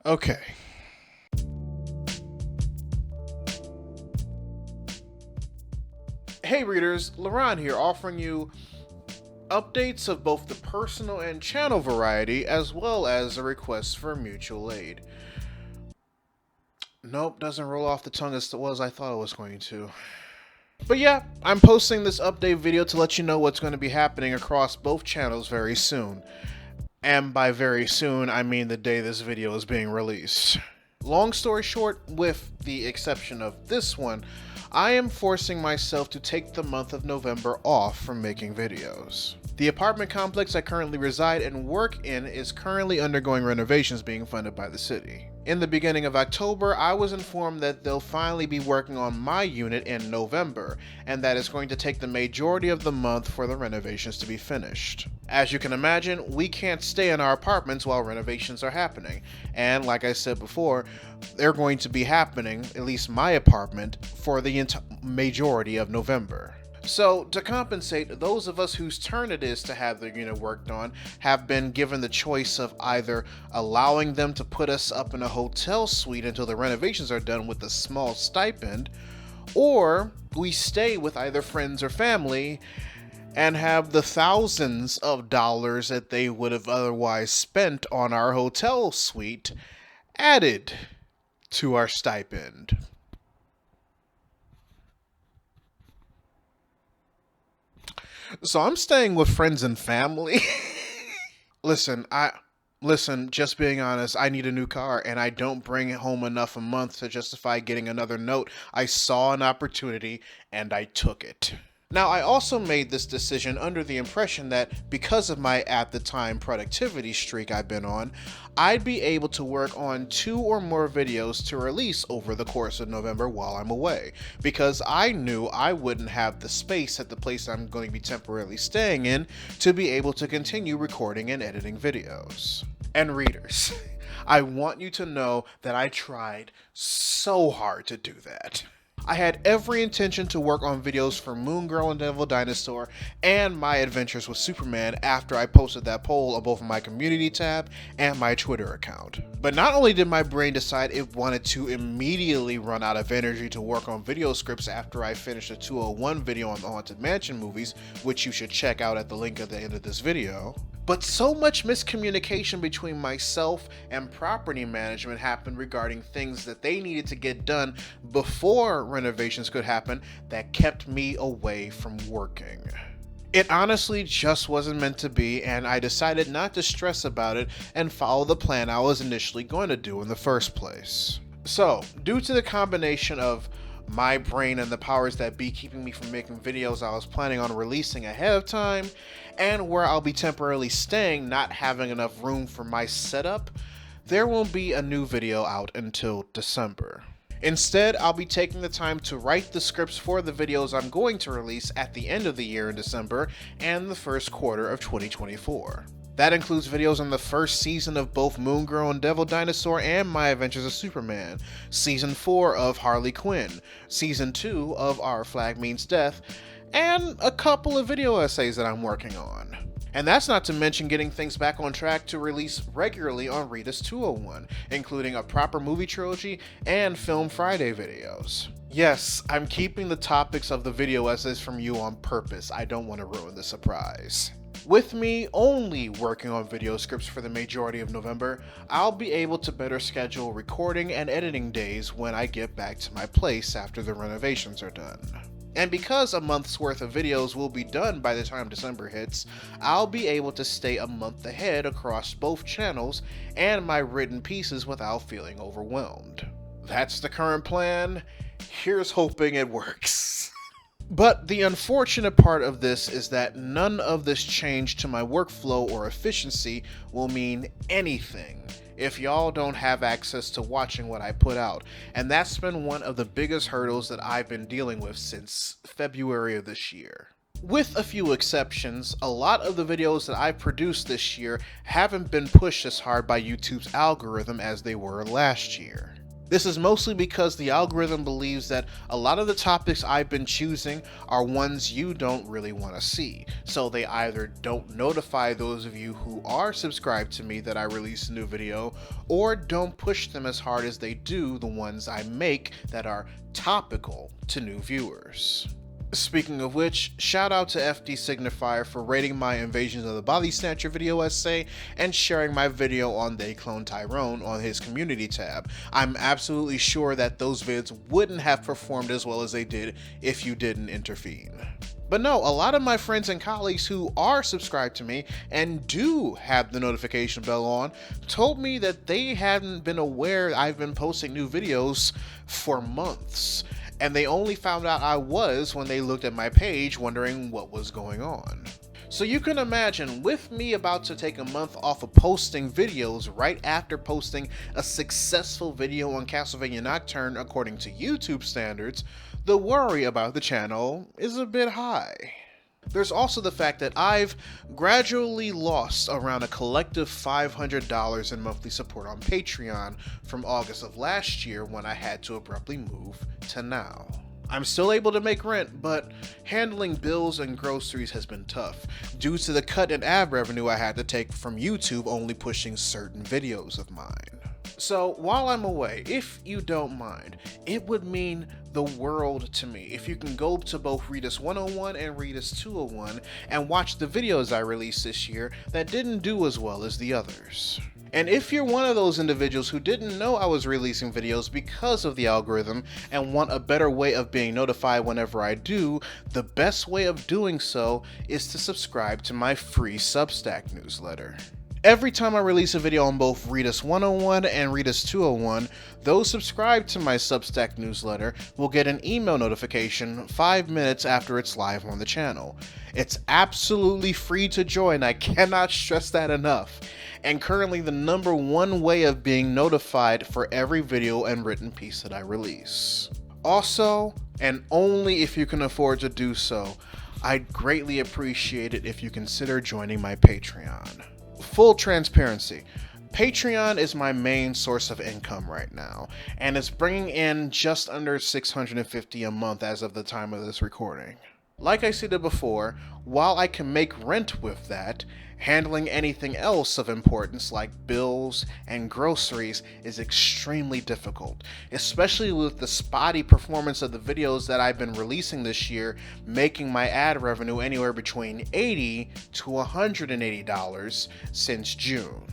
Okay. Hey readers, Laron here, offering you updates of both the personal and channel variety, as well as a request for mutual aid. Nope, doesn't roll off the tongue as well as I thought it was going to. But yeah, I'm posting this update video to let you know what's going to be happening across both channels very soon. And by very soon, I mean the day this video is being released. Long story short, with the exception of this one, I am forcing myself to take the month of November off from making videos. The apartment complex I currently reside and work in is currently undergoing renovations being funded by the city. In the beginning of October, I was informed that they'll finally be working on my unit in November, and that it's going to take the majority of the month for the renovations to be finished. As you can imagine, we can't stay in our apartments while renovations are happening, and like I said before, they're going to be happening, at least my apartment, for the majority of November. So, to compensate, those of us whose turn it is to have their unit worked on have been given the choice of either allowing them to put us up in a hotel suite until the renovations are done with a small stipend, or we stay with either friends or family and have the thousands of dollars that they would have otherwise spent on our hotel suite added to our stipend. So I'm staying with friends and family. Listen, just being honest, I need a new car and I don't bring home enough a month to justify getting another note. I saw an opportunity and I took it. Now, I also made this decision under the impression that because of my at the time productivity streak I've been on, I'd be able to work on 2 or more videos to release over the course of November while I'm away, because I knew I wouldn't have the space at the place I'm going to be temporarily staying in to be able to continue recording and editing videos. And readers, I want you to know that I tried so hard to do that. I had every intention to work on videos for Moon Girl and Devil Dinosaur and my adventures with Superman after I posted that poll on both my community tab and my Twitter account. But not only did my brain decide it wanted to immediately run out of energy to work on video scripts after I finished a 201 video on the Haunted Mansion movies, which you should check out at the link at the end of this video, but so much miscommunication between myself and property management happened regarding things that they needed to get done before renovations could happen that kept me away from working. It honestly just wasn't meant to be, and I decided not to stress about it and follow the plan I was initially going to do in the first place. So, due to the combination of my brain and the powers that be keeping me from making videos I was planning on releasing ahead of time, and where I'll be temporarily staying not having enough room for my setup, there won't be a new video out until December. Instead, I'll be taking the time to write the scripts for the videos I'm going to release at the end of the year in December and the first quarter of 2024. That includes videos on the first season of both Moon Girl and Devil Dinosaur and My Adventures of Superman, Season 4 of Harley Quinn, Season 2 of Our Flag Means Death, and a couple of video essays that I'm working on. And that's not to mention getting things back on track to release regularly on Readus 201, including a proper movie trilogy and Film Friday videos. Yes, I'm keeping the topics of the video essays from you on purpose. I don't want to ruin the surprise. With me only working on video scripts for the majority of November, I'll be able to better schedule recording and editing days when I get back to my place after the renovations are done. And because a month's worth of videos will be done by the time December hits, I'll be able to stay a month ahead across both channels and my written pieces without feeling overwhelmed. That's the current plan. Here's hoping it works. But the unfortunate part of this is that none of this change to my workflow or efficiency will mean anything if y'all don't have access to watching what I put out, and that's been one of the biggest hurdles that I've been dealing with since February of this year. With a few exceptions, a lot of the videos that I've produced this year haven't been pushed as hard by YouTube's algorithm as they were last year. This is mostly because the algorithm believes that a lot of the topics I've been choosing are ones you don't really want to see. So they either don't notify those of you who are subscribed to me that I release a new video, or don't push them as hard as they do the ones I make that are topical to new viewers. Speaking of which, shout out to FD Signifier for rating my Invasions of the Body Snatcher video essay and sharing my video on They Clone Tyrone on his community tab. I'm absolutely sure that those vids wouldn't have performed as well as they did if you didn't intervene. But no, a lot of my friends and colleagues who are subscribed to me and do have the notification bell on told me that they hadn't been aware I've been posting new videos for months. And they only found out I was when they looked at my page wondering what was going on. So you can imagine, with me about to take a month off of posting videos right after posting a successful video on Castlevania Nocturne according to YouTube standards, the worry about the channel is a bit high. There's also the fact that I've gradually lost around a collective $500 in monthly support on Patreon from August of last year when I had to abruptly move to now. I'm still able to make rent, but handling bills and groceries has been tough due to the cut in ad revenue I had to take from YouTube only pushing certain videos of mine. So while I'm away, if you don't mind, it would mean the world to me if you can go to both Readus 101 and Readus 201 and watch the videos I released this year that didn't do as well as the others. And if you're one of those individuals who didn't know I was releasing videos because of the algorithm and want a better way of being notified whenever I do, the best way of doing so is to subscribe to my free Substack newsletter. Every time I release a video on both Readus 101 and Readus 201, those subscribed to my Substack newsletter will get an email notification 5 minutes after it's live on the channel. It's absolutely free to join, I cannot stress that enough, and currently the #1 way of being notified for every video and written piece that I release. Also, and only if you can afford to do so, I'd greatly appreciate it if you consider joining my Patreon. Full transparency, Patreon is my main source of income right now, and it's bringing in just under $650 a month as of the time of this recording. Like I stated before, while I can make rent with that, handling anything else of importance like bills and groceries is extremely difficult, especially with the spotty performance of the videos that I've been releasing this year, making my ad revenue anywhere between $80 to $180 since June.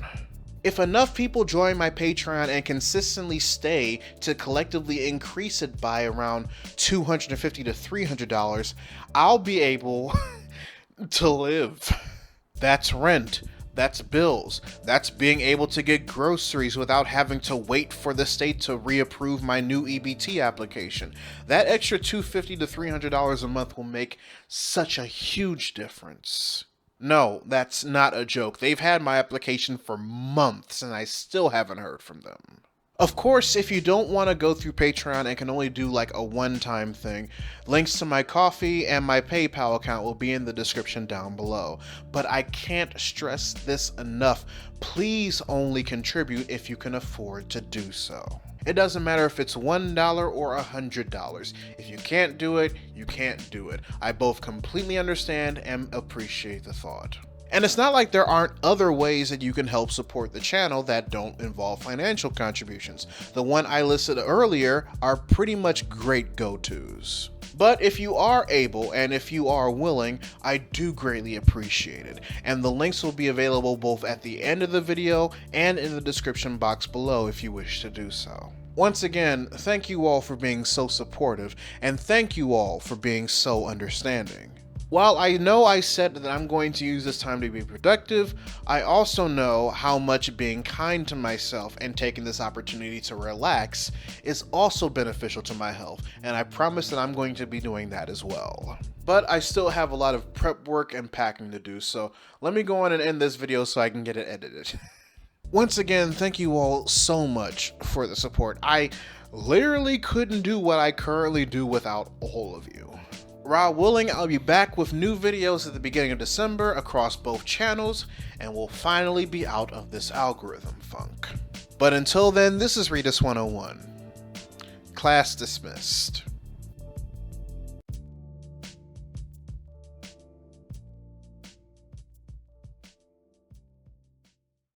If enough people join my Patreon and consistently stay to collectively increase it by around $250 to $300, I'll be able to live. That's rent, that's bills, that's being able to get groceries without having to wait for the state to reapprove my new EBT application. That extra $250 to $300 a month will make such a huge difference. No, that's not a joke. They've had my application for months and I still haven't heard from them. Of course, if you don't want to go through Patreon and can only do like a one-time thing, links to my Ko-fi and my PayPal account will be in the description down below. But I can't stress this enough. Please only contribute if you can afford to do so. It doesn't matter if it's $1 or $100. If you can't do it, you can't do it. I both completely understand and appreciate the thought. And it's not like there aren't other ways that you can help support the channel that don't involve financial contributions. The one I listed earlier are pretty much great go-tos. But if you are able and if you are willing, I do greatly appreciate it. And the links will be available both at the end of the video and in the description box below if you wish to do so. Once again, thank you all for being so supportive, and thank you all for being so understanding. While I know I said that I'm going to use this time to be productive, I also know how much being kind to myself and taking this opportunity to relax is also beneficial to my health, and I promise that I'm going to be doing that as well. But I still have a lot of prep work and packing to do, so let me go on and end this video so I can get it edited. Once again, thank you all so much for the support. I literally couldn't do what I currently do without all of you. God willing, I'll be back with new videos at the beginning of December across both channels, and we'll finally be out of this algorithm funk. But until then, this is Readus 101. Class dismissed.